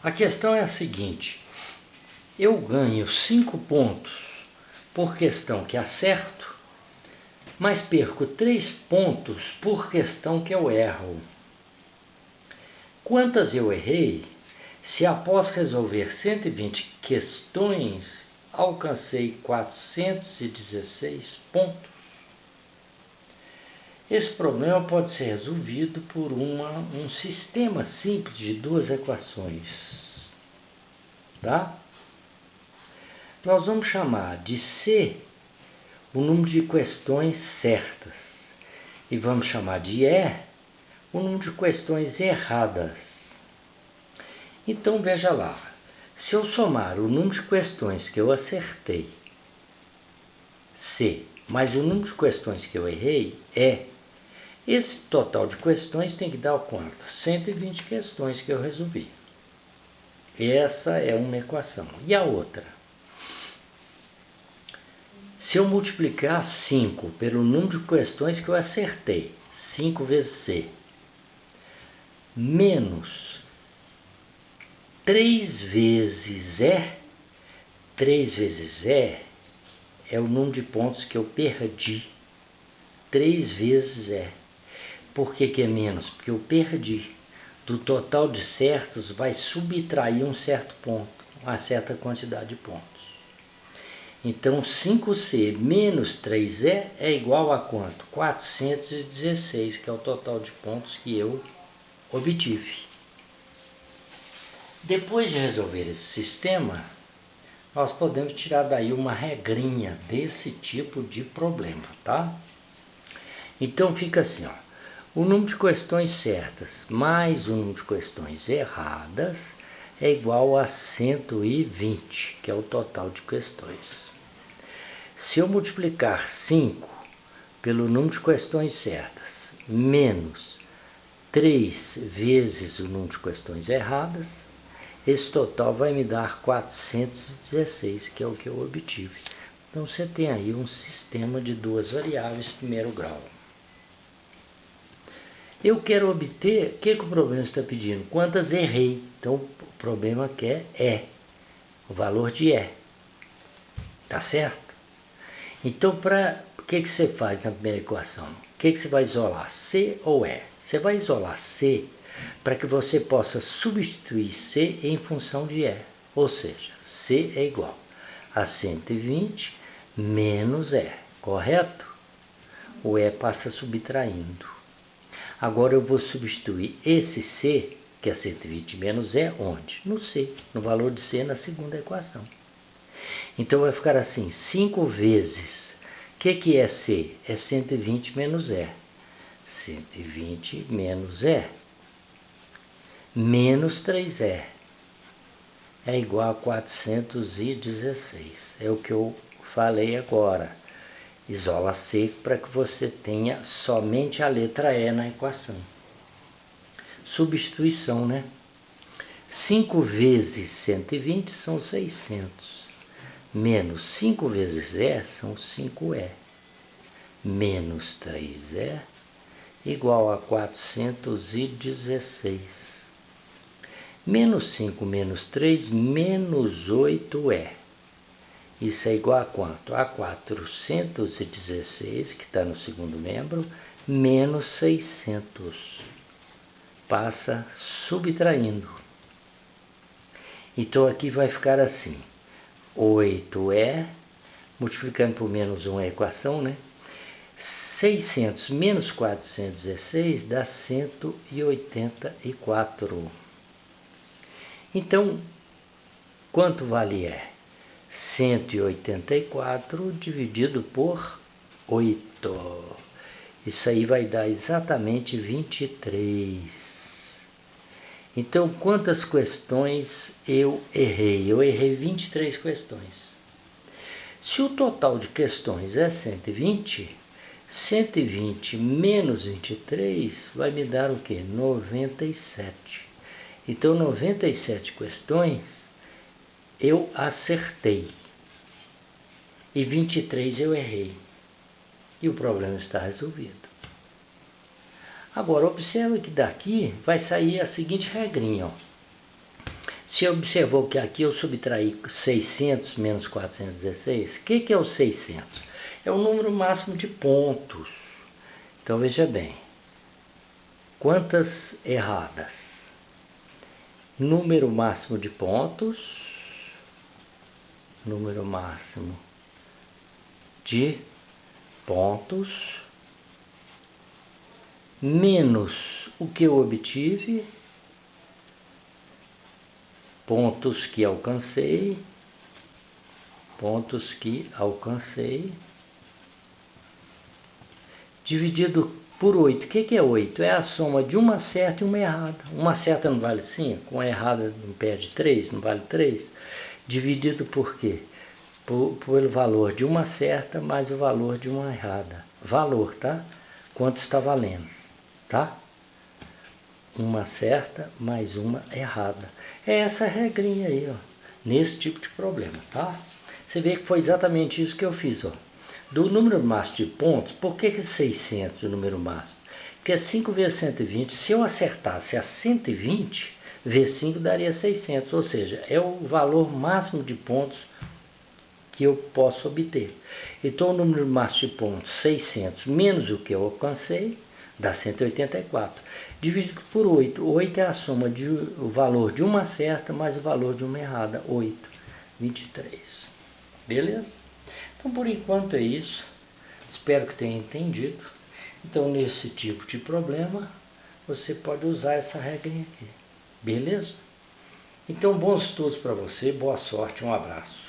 A questão é a seguinte: eu ganho 5 pontos por questão que acerto, mas perco 3 pontos por questão que eu erro. Quantas eu errei se após resolver 120 questões alcancei 416 pontos? Esse problema pode ser resolvido por um sistema simples de duas equações. Tá? Nós vamos chamar de C o número de questões certas e vamos chamar de E o número de questões erradas. Então veja lá, se eu somar o número de questões que eu acertei, C, mais o número de questões que eu errei, E, esse total de questões tem que dar o quanto? 120 questões que eu resolvi. Essa é uma equação. E a outra? Se eu multiplicar 5 pelo número de questões que eu acertei, 5 vezes C, menos 3 vezes E, 3 vezes E é o número de pontos que eu perdi. 3 vezes E. Por que é menos? Porque eu perdi. Do total de certos vai subtrair um certo ponto, uma certa quantidade de pontos. Então 5C menos 3E é igual a quanto? 416, que é o total de pontos que eu obtive. Depois de resolver esse sistema, nós podemos tirar daí uma regrinha desse tipo de problema, tá? Então fica assim, ó. O número de questões certas mais o número de questões erradas é igual a 120, que é o total de questões. Se eu multiplicar 5 pelo número de questões certas menos 3 vezes o número de questões erradas, esse total vai me dar 416, que é o que eu obtive. Então você tem aí um sistema de duas variáveis primeiro grau. Eu quero obter, o que o problema está pedindo? Quantas errei? Então o problema quer o valor de E. Tá certo? Então o que você faz na primeira equação? O que você vai isolar? C ou E? Você vai isolar C para que você possa substituir C em função de E. Ou seja, C é igual a 120 menos E, correto? O E passa subtraindo. Agora eu vou substituir esse C, que é 120 menos E, onde? No C, no valor de C na segunda equação. Então vai ficar assim, 5 vezes, o que é C? É 120 menos E. 120 menos E, menos 3E, é igual a 416. É o que eu falei agora. Isola C para que você tenha somente a letra E na equação. Substituição, né? 5 vezes 120 são 600. Menos 5 vezes E são 5E. Menos 3E igual a 416. Menos 5 menos 3, menos 8E. Isso é igual a quanto? A 416, que está no segundo membro, menos 600. Passa subtraindo. Então aqui vai ficar assim, 8E, multiplicando por menos 1 é a equação, né? 600 menos 416 dá 184. Então, quanto vale E? 184 dividido por 8. Isso aí vai dar exatamente 23. Então, quantas questões eu errei? Eu errei 23 questões. Se o total de questões é 120, 120 menos 23 vai me dar o quê? 97. Então, 97 questões eu acertei e 23 eu errei. E o problema está resolvido. Agora, observe que daqui vai sair a seguinte regrinha. Ó. Você observou que aqui eu subtraí 600 menos 416? O que é o 600? É o número máximo de pontos. Então veja bem, quantas erradas? Número máximo de pontos, número máximo de pontos, menos o que eu obtive, pontos que alcancei, dividido por 8. O que é 8? É a soma de uma certa e uma errada. Uma certa não vale 5, uma errada não perde 3, não vale 3. Dividido por quê? Pelo valor de uma certa mais o valor de uma errada. Valor, tá? Quanto está valendo, tá? Uma certa mais uma errada. É essa regrinha aí, ó, nesse tipo de problema, tá? Você vê que foi exatamente isso que eu fiz, ó. Do número máximo de pontos, por que 600 o número máximo? Porque 5 vezes 120, se eu acertasse a 120, vezes 5 daria 600, ou seja, é o valor máximo de pontos que eu posso obter. Então, o número máximo de pontos, 600, menos o que eu alcancei, dá 184. Dividido por 8. 8 é a soma do valor de uma certa mais o valor de uma errada. 8, 23. Beleza? Então, por enquanto é isso. Espero que tenha entendido. Então, nesse tipo de problema, você pode usar essa regrinha aqui. Beleza? Então, bons estudos para você. Boa sorte. Um abraço.